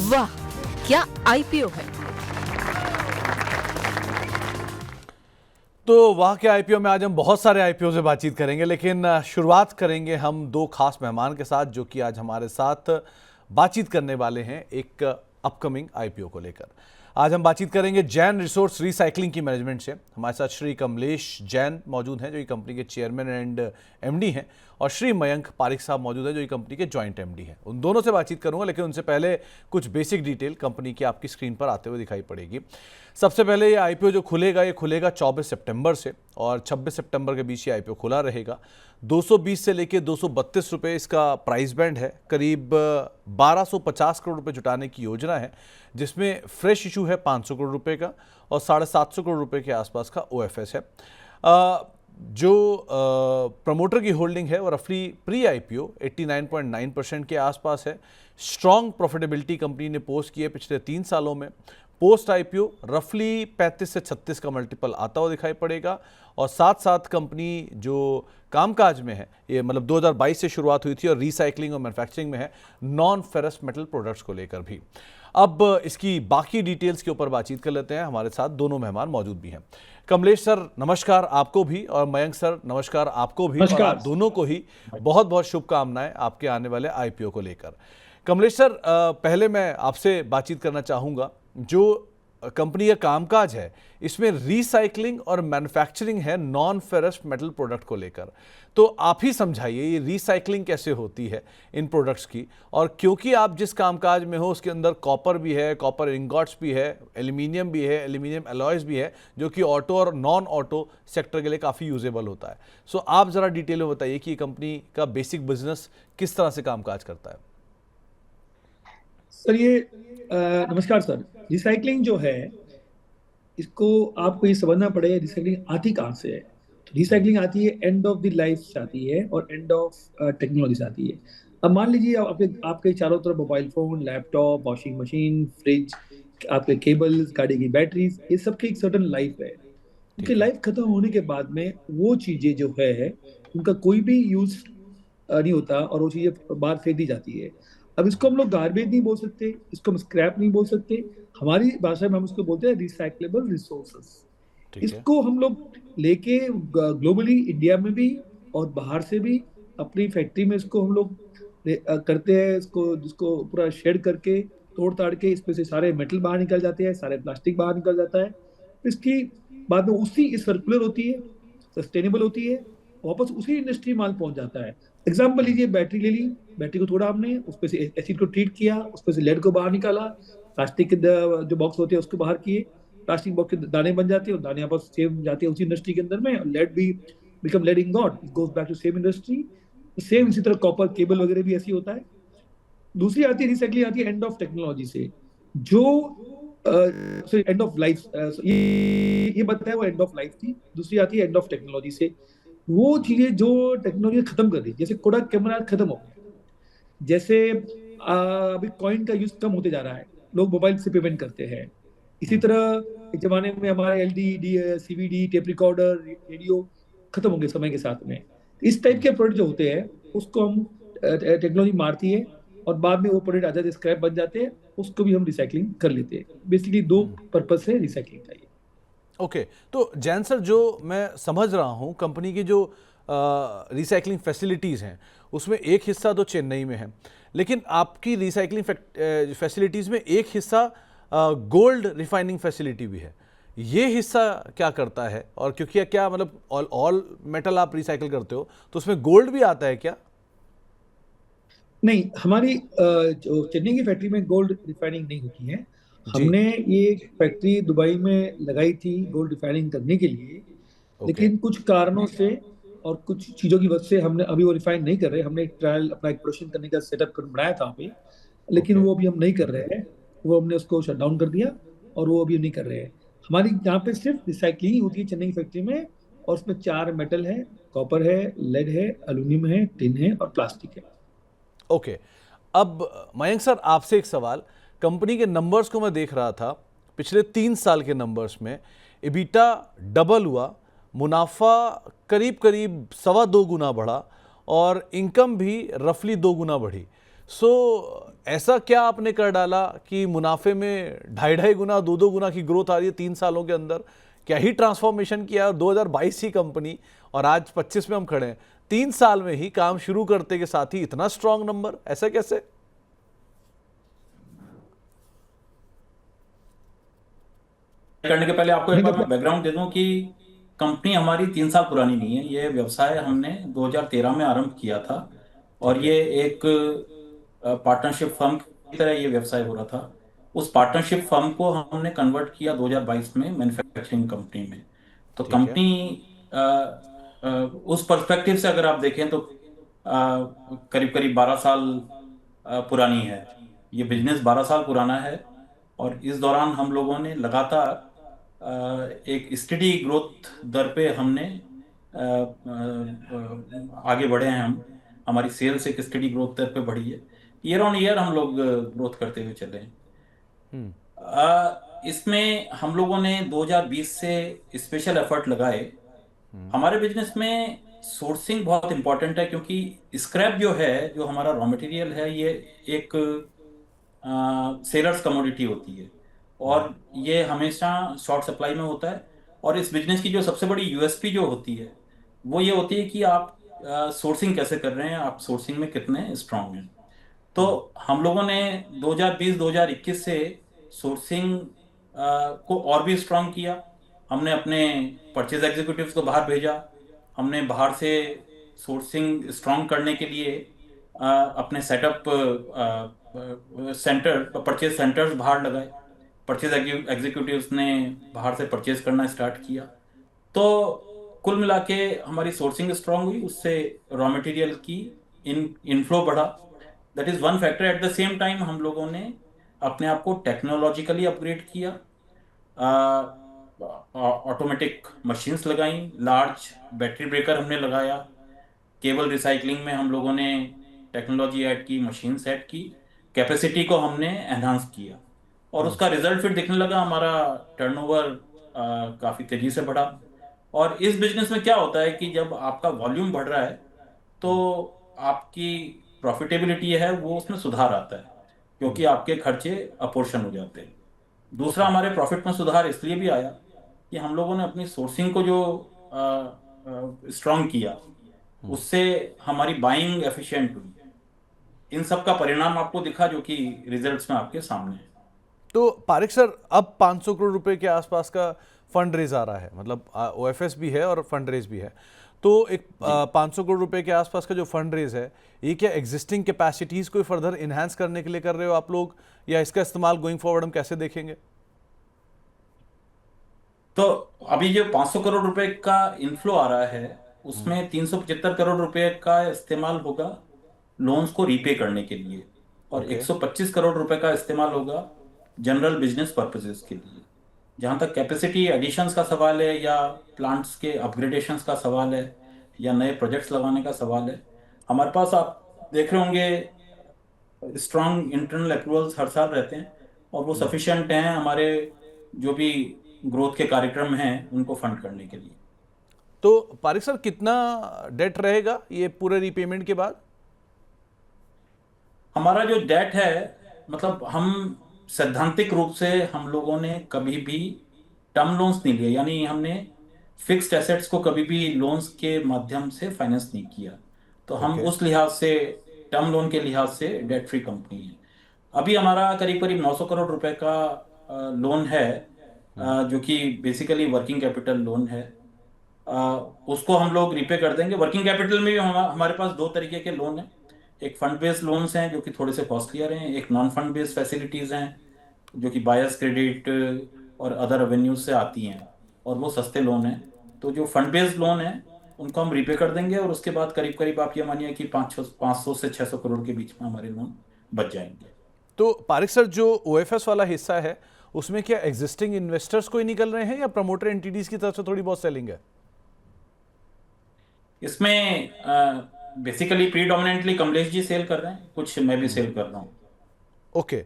वाह, क्या आईपीओ है। तो वाह के आईपीओ में आज हम बहुत सारे आईपीओ से बातचीत करेंगे, लेकिन शुरुआत करेंगे हम दो खास मेहमान के साथ जो कि आज हमारे साथ बातचीत करने वाले हैं एक अपकमिंग आईपीओ को लेकर। आज हम बातचीत करेंगे जैन रिसोर्स रिसाइकलिंग की मैनेजमेंट से। हमारे साथ श्री कमलेश जैन मौजूद हैं जो ये कंपनी के चेयरमैन एंड एमडी हैं, और श्री मयंक पारिक साहब मौजूद हैं जो ये कंपनी के जॉइंट एमडी हैं। उन दोनों से बातचीत करूंगा, लेकिन उनसे पहले कुछ बेसिक डिटेल कंपनी की आपकी स्क्रीन पर आते हुए दिखाई पड़ेगी। सबसे पहले ये आईपीओ जो खुलेगा ये खुलेगा 24 सितंबर से, और 26 सितंबर के बीच ये आईपीओ खुला रहेगा। 220 से लेकर 232 रुपये इसका प्राइस बैंड है। करीब 1250 करोड़ रुपए जुटाने की योजना है, जिसमें फ्रेश इशू है 500 करोड़ रुपए का और 750 करोड़ रुपए के आसपास का ओएफएस है। जो प्रमोटर की होल्डिंग है वो रफली प्री आईपीओ 89.9% के आसपास है। स्ट्रॉन्ग प्रॉफिटेबिलिटी कंपनी ने पोस्ट की है पिछले 3 सालों में। पोस्ट आईपीओ रफली 35 से 36 का मल्टीपल आता हुआ दिखाई पड़ेगा, और साथ साथ कंपनी जो कामकाज में है, ये मतलब 2022 से शुरुआत हुई थी और रिसाइकलिंग और मैन्युफैक्चरिंग में है, नॉन फेरस मेटल प्रोडक्ट्स को लेकर भी। अब इसकी बाकी डिटेल्स के ऊपर बातचीत कर लेते हैं। हमारे साथ दोनों मेहमान मौजूद भी हैं। कमलेश सर नमस्कार आपको भी, और मयंक सर नमस्कार आपको भी, और आप दोनों को ही बहुत बहुत शुभकामनाएं आपके आने वाले आईपीओ को लेकर। कमलेश सर, पहले मैं आपसे बातचीत करना चाहूँगा, जो कंपनी का कामकाज है इसमें रिसाइकलिंग और मैन्युफैक्चरिंग है नॉन फेरस मेटल प्रोडक्ट को लेकर, तो आप ही समझाइए ये रिसाइकलिंग कैसे होती है इन प्रोडक्ट्स की। और क्योंकि आप जिस कामकाज में हो उसके अंदर कॉपर भी है, कॉपर इंगॉट्स भी है, एल्यूमिनियम भी है, एल्यूमिनियम अलॉयज भी है, जो कि ऑटो और नॉन ऑटो सेक्टर के लिए काफ़ी यूजेबल होता है। सो आप ज़रा डिटेल में बताइए कि ये कंपनी का बेसिक बिजनेस किस तरह से कामकाज करता है। सर ये नमस्कार सर। रिसाइकलिंग जो है, इसको आपको ये समझना पड़ेगा रिसाइकलिंग आती कहाँ से है। तो रिसाइकलिंग आती है एंड ऑफ द लाइफ से आती है और एंड ऑफ टेक्नोलॉजी से आती है। अब मान लीजिए आपके चारों तरफ mobile phone, laptop, washing machine, fridge, आपके केबल्स, गाड़ी की बैटरीज, ये सब की एक सर्टन लाइफ है। उनकी लाइफ खत्म होने के बाद में वो चीजें जो है उनका कोई भी यूज नहीं होता और वो चीजें बाहर फेंक दी जाती है। अब इसको हम लोग गार्बेज नहीं बोल सकते, इसको हम स्क्रैप नहीं बोल सकते, हमारी भाषा में हम इसको बोलते हैं रिसाइक्लेबल रिसोर्सेस। इसको हम लोग लेके ग्लोबली इंडिया में भी और बाहर से भी अपनी फैक्ट्री में इसको हम लोग करते हैं। इसको जिसको पूरा शेड करके तोड़ ताड़ के इसमें से सारे मेटल बाहर निकल जाते हैं, सारे प्लास्टिक बाहर निकल जाता है। इसकी बाद में उसी सर्कुलर होती है, सस्टेनेबल होती है, वापस उसी इंडस्ट्री माल पहुंच जाता है। एग्जाम्पल लीजिए, बैटरी ले ली, बैटरी को थोड़ा हमने उसपे से एसिड को ट्रीट किया, उसपे से लेड को बाहर निकाला, प्लास्टिक के जो बॉक्स होते हैं उसको बाहर किए, प्लास्टिक बॉक्स के दाने बन जाते हैं और दाने वापस सेम जाते हैं उसी इंडस्ट्री के अंदर में, और लेड भी become lead ingot, it goes back to same industry. Same इसी तरह कॉपर केबल वगैरह भी ऐसी होता है। दूसरी आती है रिसाइकलिंग, आती है एंड ऑफ टेक्नोलॉजी से, जो एंड ऑफ लाइफ, ये बताया वो एंड ऑफ लाइफ थी। दूसरी आती है एंड ऑफ टेक्नोलॉजी से, वो चीजें जो टेक्नोलॉजी खत्म कर दी, जैसे कोडाक कैमरा खत्म हो गया, जैसे अभी कॉइन का यूज कम होते जा रहा है, लोग मोबाइल से पेमेंट करते हैं। इसी तरह एक जमाने में हमारे LD, CVD, tape recorder, radio खत्म होंगे समय के साथ में। इस टाइप के प्रोडक्ट जो होते हैं उसको हम टेक्नोलॉजी मारती है और बाद में वो प्रोडक्ट आ जाते स्क्रैप बन जाते हैं, उसको भी हम रिसाइकलिंग कर लेते हैं। बेसिकली 2 पर्पज से रिसाइकलिंग चाहिए। ओके, तो जैन सर, जो मैं समझ रहा हूँ कंपनी की जो रिसाइकलिंग फैसिलिटीज़ हैं उसमें एक हिस्सा तो चेन्नई में है, लेकिन आपकी रिसाइकलिंग फैसिलिटीज़ में एक हिस्सा गोल्ड रिफाइनिंग फैसिलिटी भी है। ये हिस्सा क्या करता है, और क्योंकि क्या मतलब ऑल मेटल आप रिसाइकिल करते हो तो उसमें गोल्ड भी आता है क्या? नहीं, हमारी जो चेन्नई की फैक्ट्री में गोल्ड रिफाइनिंग नहीं होती है। हमने ये फैक्ट्री दुबई में लगाई थी गोल्ड रिफाइनिंग करने के लिए, लेकिन कुछ कारणों से और कुछ चीजों की वजह से हमने अभी वो रिफाइन नहीं कर रहे। हमने एक ट्रायल अपना एक प्रोडक्शन करने का सेटअप बनाया था अभी, लेकिन वो अभी हम नहीं कर रहे हैं। वो हमने उसको शट डाउन कर दिया और वो अभी नहीं कर रहे हैं। हमारी यहाँ पे सिर्फ रिसाइकलिंग होती है चेन्नई की फैक्ट्री में, और उसमें 4 मेटल है, कॉपर है, लेड है, एल्यूमिनियम है, टिन है और प्लास्टिक है। ओके, अब मयंक सर आपसे एक सवाल। कंपनी के नंबर्स को मैं देख रहा था, पिछले 3 साल के नंबर्स में एबिटा डबल हुआ, मुनाफा करीब करीब 2.25 गुना बढ़ा और इनकम भी रफली 2 गुना बढ़ी। सो ऐसा क्या आपने कर डाला कि मुनाफे में 2.5 गुना 2 गुना की ग्रोथ आ रही है 3 सालों के अंदर? क्या ही ट्रांसफॉर्मेशन किया? 2022 ही कंपनी और आज 25 में हम खड़े हैं। 3 साल में ही काम शुरू करते के साथ ही इतना स्ट्रांग नंबर, ऐसा कैसे? करने के पहले आपको एक नहीं बार मैं मतलब बैकग्राउंड दे दूं कि कंपनी हमारी 3 साल पुरानी नहीं है। ये व्यवसाय हमने 2013 में आरंभ किया था और ठीक है। ये एक पार्टनरशिप फर्म की तरह ये व्यवसाय हो रहा था। उस पार्टनरशिप फर्म को हमने कन्वर्ट किया 2022 में मैन्युफैक्चरिंग कंपनी में। तो ठीक है। कंपनी उस पर्सपेक्टिव से अगर आप देखें तो करीब करीब 12 साल पुरानी है। ये बिजनेस 12 साल पुराना है और इस दौरान हम लोगों ने लगातार एक स्टडी ग्रोथ दर पे हमने आगे बढ़े हैं। हम हमारी सेल्स एक स्टडी ग्रोथ दर पे बढ़ी है। ईयर ऑन ईयर हम लोग ग्रोथ करते हुए चले हैं। हम्म। इसमें हम लोगों ने 2020 से स्पेशल एफर्ट लगाए। हमारे बिजनेस में सोर्सिंग बहुत इंपॉर्टेंट है क्योंकि स्क्रैप जो है, जो हमारा रॉ मटेरियल है, ये एक सेलर्स कमोडिटी होती है और ये हमेशा शॉर्ट सप्लाई में होता है। और इस बिजनेस की जो सबसे बड़ी यूएसपी जो होती है वो ये होती है कि आप सोर्सिंग कैसे कर रहे हैं, आप सोर्सिंग में कितने स्ट्रांग हैं। तो हम लोगों ने 2020-2021 से सोर्सिंग को और भी स्ट्रांग किया। हमने अपने परचेज एग्जीक्यूटिव्स को बाहर भेजा। हमने बाहर से सोर्सिंग स्ट्रांग करने के लिए अपने सेटअप सेंटर परचेज सेंटर्स बाहर लगाए। परचेज एग्जीक्यूटिव्स ने बाहर से परचेज करना स्टार्ट किया। तो कुल मिला के हमारी सोर्सिंग स्ट्रांग हुई, उससे रॉ मटेरियल की इनफ्लो बढ़ा। That is one factor. At the same time हम लोगों ने अपने आप को टेक्नोलॉजिकली अपग्रेड किया। ऑटोमेटिक मशीन्स लगाई, लार्ज बैटरी ब्रेकर हमने लगाया, केबल रिसाइकलिंग में हम लोगों ने टेक्नोलॉजी ऐड की, मशीन सेट की, कैपेसिटी को हमने एनहांस किया और उसका रिजल्ट फिर दिखने लगा। हमारा टर्नओवर काफ़ी तेजी से बढ़ा। और इस बिजनेस में क्या होता है कि जब आपका वॉल्यूम बढ़ रहा है तो आपकी प्रॉफिटेबिलिटी है वो उसमें सुधार आता है क्योंकि आपके खर्चे अपोर्शन हो जाते हैं। दूसरा, ओके। हमारे प्रॉफिट में सुधार इसलिए भी आया कि हम लोगों ने अपनी सोर्सिंग को जो स्ट्रांग किया, उससे हमारी बाइंग एफिशिएंट हुई। इन सब का परिणाम आपको दिखा जो कि रिजल्ट्स में आपके सामने है। तो पारिक सर, अब 500 करोड़ रुपए के आसपास का फंड रेज आ रहा है, मतलब ओएफएस भी है और फंड रेज भी है। तो एक 500 करोड़ रुपए के आसपास का जो फंड रेज है, ये क्या एग्जिस्टिंग कैपेसिटीज को फर्दर इनहेंस करने के लिए कर रहे हो आप लोग, या इसका इस्तेमाल गोइंग फॉरवर्ड हम कैसे देखेंगे? तो अभी जो 500 करोड़ रुपए का इनफ्लो आ रहा है उसमें 375 करोड़ रुपए का इस्तेमाल होगा लोन्स को रीपे करने के लिए और ओके। 125 करोड़ रुपए का इस्तेमाल होगा जनरल बिजनेस पर्पसेस के लिए। जहां तक कैपेसिटी एडिशंस का सवाल है या प्लांट्स के अपग्रेडेशंस का सवाल है या नए प्रोजेक्ट्स लगाने का सवाल है, हमारे पास आप देख रहे होंगे स्ट्रांग इंटरनल एक्रूवल्स हर साल रहते हैं और वो सफिशिएंट हैं हमारे जो भी ग्रोथ के कार्यक्रम हैं उनको फंड करने के लिए। तो पारिक सर, कितना डेट रहेगा ये पूरे रीपेमेंट के बाद? हमारा जो डेट है, मतलब हम सैद्धांतिक रूप से हम लोगों ने कभी भी टर्म लोन्स नहीं लिए, यानी हमने फिक्स्ड एसेट्स को कभी भी लोन्स के माध्यम से फाइनेंस नहीं किया। तो हम ओके। उस लिहाज से टर्म लोन के लिहाज से डेट फ्री कंपनी है। अभी हमारा करीब करीब 900 करोड़ रुपए का लोन है जो कि बेसिकली वर्किंग कैपिटल लोन है। उसको हम लोग रिपे कर देंगे। वर्किंग कैपिटल में भी हमारे पास दो तरीके के लोन हैं। एक फंड बेस्ड लोन्स हैं जो कि थोड़े से कॉस्टलियर हैं, एक नॉन फंड बेस्ड फैसिलिटीज हैं जो कि बायर्स क्रेडिट और अदर रेवेन्यूज से आती हैं और वो सस्ते लोन हैं। तो जो फंड बेस्ड लोन है उनको हम रिपे कर देंगे और उसके बाद करीब करीब आप ये मानिए कि 500 से 600 करोड़ के बीच में हमारे लोन बच जाएंगे। तो पारिक सर, जो ओएफएस वाला हिस्सा है उसमें क्या एग्जिस्टिंग इन्वेस्टर्स को ही निकल रहे हैं या प्रमोटर एंटिटीज की तरफ से थोड़ी बहुत सेलिंग है? इसमें basically predominantly Kamlesh ji cell कर रहे हैं, कुछ मैं भी सेल कर रहा हूँ। ओके।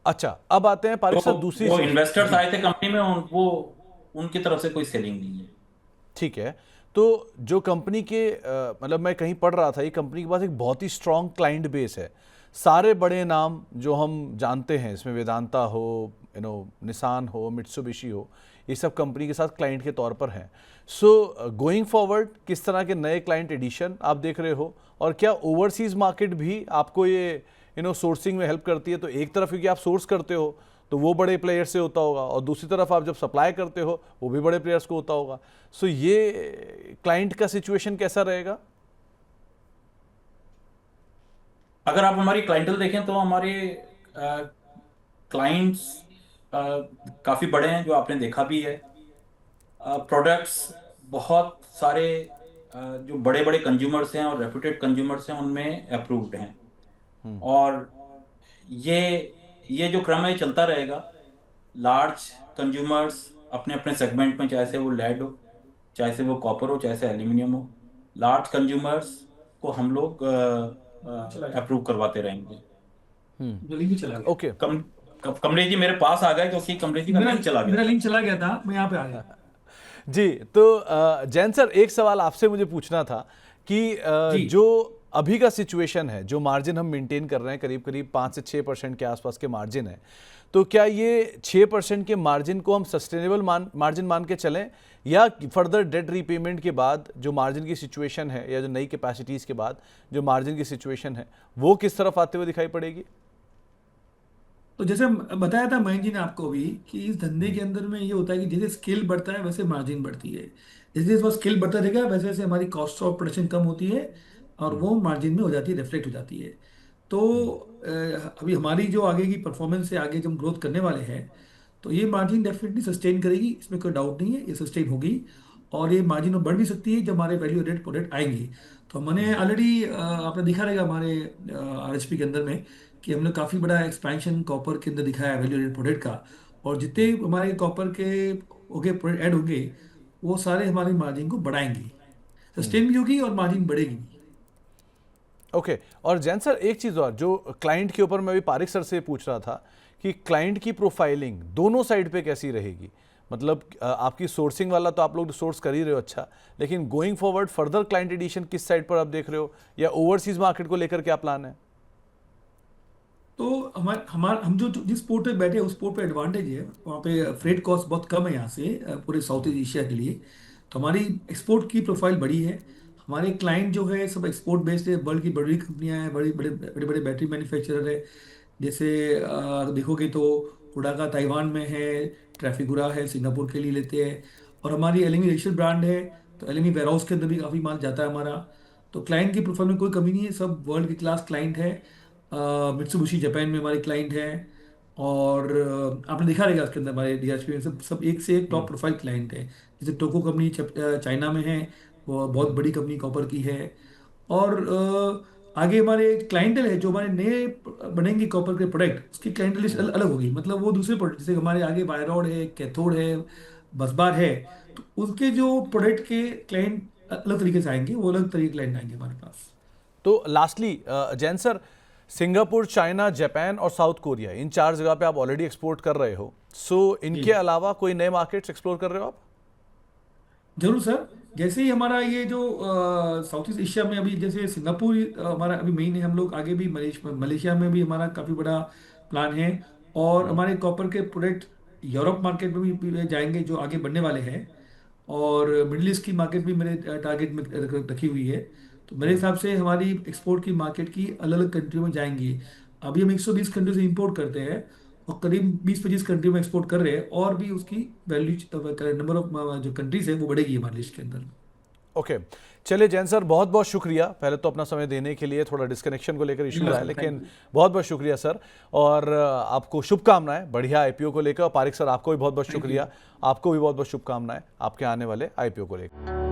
अच्छा, अब आते हैं पारिक तो सर दूसरी वो चीज। इन्वेस्टर्स जी, आए थे कंपनी में, वो उनकी तरफ से कोई सेलिंग नहीं है। ठीक है। तो जो कंपनी के मतलब मैं कहीं पढ़ रहा था, ये कंपनी के पास एक बहुत ही स्ट्रांग क्लाइंट बेस है। सारे बड़े नाम जो हम जानते हैं, इसमें वेदांता हो, निसान हो, मित्सुबिशी हो, ये सब कंपनी के साथ क्लाइंट के तौर पर हैं। सो गोइंग फॉरवर्ड किस तरह के नए क्लाइंट एडिशन आप देख रहे हो, और क्या ओवरसीज मार्केट भी आपको ये सोर्सिंग में हेल्प करती है? तो एक तरफ क्योंकि आप सोर्स करते हो तो वो बड़े प्लेयर से होता होगा, और दूसरी तरफ आप जब सप्लाई करते हो वो भी बड़े प्लेयर्स को होता होगा। सो ये क्लाइंट का सिचुएशन कैसा रहेगा? अगर आप हमारी क्लाइंटल देखें तो हमारे क्लाइंट्स काफ़ी बड़े हैं, जो आपने देखा भी है। प्रोडक्ट्स बहुत सारे जो बड़े बड़े कंज्यूमर्स हैं और रेप्यूटेड कंज्यूमर्स हैं उनमें अप्रूव्ड हैं। और ये ये जो क्रम है चलता रहेगा। लार्ज कंज्यूमर्स अपने अपने सेगमेंट में, चाहे से वो लेड हो, चाहे से वो कॉपर हो, चाहे से एल्यूमिनियम हो, लार्ज कंज्यूमर्स को हम लोग अप्रूव करवाते रहेंगे। जल्दी भी चला गया। ओके, कमलेश जी मेरे पास आ गए क्योंकि कमलेश जी का लिंक चला मेरा गया। लिंक चला गया था, मैं यहाँ पे आ गया। जी। तो जैन सर, एक सवाल आपसे मुझे पूछना था कि जी। जो अभी का सिचुएशन है, जो मार्जिन हम मेंटेन कर रहे हैं, करीब करीब 5 से 6% के आसपास के मार्जिन है, तो क्या ये 6% के मार्जिन को हम सस्टेनेबल मार्जिन मान के चलें, या फर्दर डेट रीपेमेंट के बाद जो मार्जिन की सिचुएशन है, या जो नई कैपेसिटीज़ के बाद जो मार्जिन की सिचुएशन है, वो किस तरफ आते हुए दिखाई पड़ेगी? तो जैसे बताया था महेंद्र जी ने आपको भी कि इस धंधे के अंदर में ये होता है कि जैसे स्केल बढ़ता है वैसे मार्जिन बढ़ती है। जैसे जैसे वो स्केल बढ़ता रहेगा वैसे वैसे हमारी कॉस्ट ऑफ प्रोडक्शन कम होती है और वो मार्जिन में हो जाती है, रिफ्लेक्ट हो जाती है। तो अभी हमारी जो आगे की परफॉर्मेंस है, आगे जब हम ग्रोथ करने वाले हैं, तो ये मार्जिन डेफिनेटली सस्टेन करेगी, इसमें कोई डाउट नहीं है, ये सस्टेन होगी। और ये मार्जिन बढ़ भी सकती है जब हमारे वैल्यू एडेड प्रोडक्ट आएंगे। तो हमने ऑलरेडी आपने दिखा रहेगा हमारे आरएचपी के अंदर में कि हमने काफ़ी बड़ा एक्सपेंशन कॉपर के अंदर दिखाया है वैल्यू एडेड प्रोडक्ट का। और जितने हमारे कॉपर के ओके प्रोडक्ट ऐड होंगे वो सारे हमारी मार्जिन को बढ़ाएंगे, सस्टेन भी होगी और मार्जिन बढ़ेगी। ओके। और जैन सर, एक चीज़ और जो क्लाइंट के ऊपर मैं अभी पारिक सर से पूछ रहा था कि क्लाइंट की प्रोफाइलिंग दोनों साइड पे कैसी रहेगी? मतलब आपकी सोर्सिंग वाला तो आप लोग सोर्स कर ही रहे हो, अच्छा, लेकिन going forward further client addition किस साइड पर आप देख रहे हो, या ओवरसीज मार्केट को लेकर क्या प्लान है? तो हम जो जिस पोर्ट पे बैठे हैं उस पोर्ट पे एडवांटेज है, वहाँ पे फ्रेट कॉस्ट बहुत कम है यहाँ से पूरे साउथ ईस्ट एशिया के लिए। तो हमारी एक्सपोर्ट की प्रोफाइल बड़ी है। हमारे क्लाइंट जो है सब एक्सपोर्ट बेस्ड है, वर्ल्ड की बड़ी कंपनियां हैं, बड़े बड़े बड़े बड़े बैटरी मैन्युफैक्चरर है। जैसे देखोगे तो हुडाका ताइवान में है, ट्रैफिगुरा है सिंगापुर के लिए लेते हैं। और हमारी एलएमई रेशल ब्रांड है, तो एलएमई वेयरहाउस के अंदर भी काफ़ी माल जाता है हमारा। तो क्लाइंट की प्रोफाइल में कोई कमी नहीं है, सब वर्ल्ड की क्लास क्लाइंट है। मित्सुबिशी जापान में हमारे क्लाइंट हैं। और आपने देखा रहेगा उसके अंदर हमारे डीआरपी में सब सब एक से एक टॉप प्रोफाइल क्लाइंट है। जैसे टोको कंपनी चाइना में है, वो बहुत बड़ी कंपनी कॉपर की है। और आगे हमारे क्लाइंटल है जो हमारे नए बनेंगे कॉपर के प्रोडक्ट, उसकी क्लाइंटल लिस्ट अलग होगी। मतलब वो दूसरे प्रोडक्ट जैसे हमारे आगे वायरॉड है, कैथोड है, बसबार है, तो उसके जो प्रोडक्ट के क्लाइंट अलग तरीके से आएंगे, वो अलग तरीके के क्लाइंट आएंगे हमारे पास। तो lastly Jain sir, Singapore, China, Japan और साउथ कोरिया, इन 4 जगह पे आप ऑलरेडी एक्सपोर्ट कर रहे हो। सो इनके अलावा कोई नए मार्केट्स एक्सप्लोर कर रहे हो आप? जरूर सर। जैसे ही हमारा ये जो साउथ ईस्ट एशिया में अभी जैसे सिंगापुर हमारा अभी मेन है, हम लोग आगे भी मलेशिया में भी हमारा काफ़ी बड़ा प्लान है। और हमारे कॉपर के प्रोडक्ट यूरोप मार्केट में भी जाएंगे जो आगे बढ़ने वाले हैं। और मिडिल ईस्ट की मार्केट भी मेरे टारगेट में रखी हुई है। तो मेरे हिसाब से हमारी एक्सपोर्ट की मार्केट की अलग अलग कंट्रियों में जाएंगी। अभी हम 120 कंट्री से इंपोर्ट करते हैं और करीब 20-25 कंट्री में एक्सपोर्ट कर रहे हैं, और भी उसकी वैल्यू नंबर ऑफ जो कंट्रीज है वो बढ़ेगी हमारी लिस्ट के अंदर। ओके, चलिए जैन सर, बहुत बहुत शुक्रिया पहले तो अपना समय देने के लिए। थोड़ा डिस्कनेक्शन को लेकर इशू रहा है, लेकिन बहुत बहुत शुक्रिया सर, और आपको शुभकामनाएं बढ़िया आईपीओ को लेकर। पारिक सर, आपको भी बहुत बहुत शुक्रिया, आपको भी बहुत बहुत शुभकामनाएं आपके आने वाले आईपीओ को लेकर।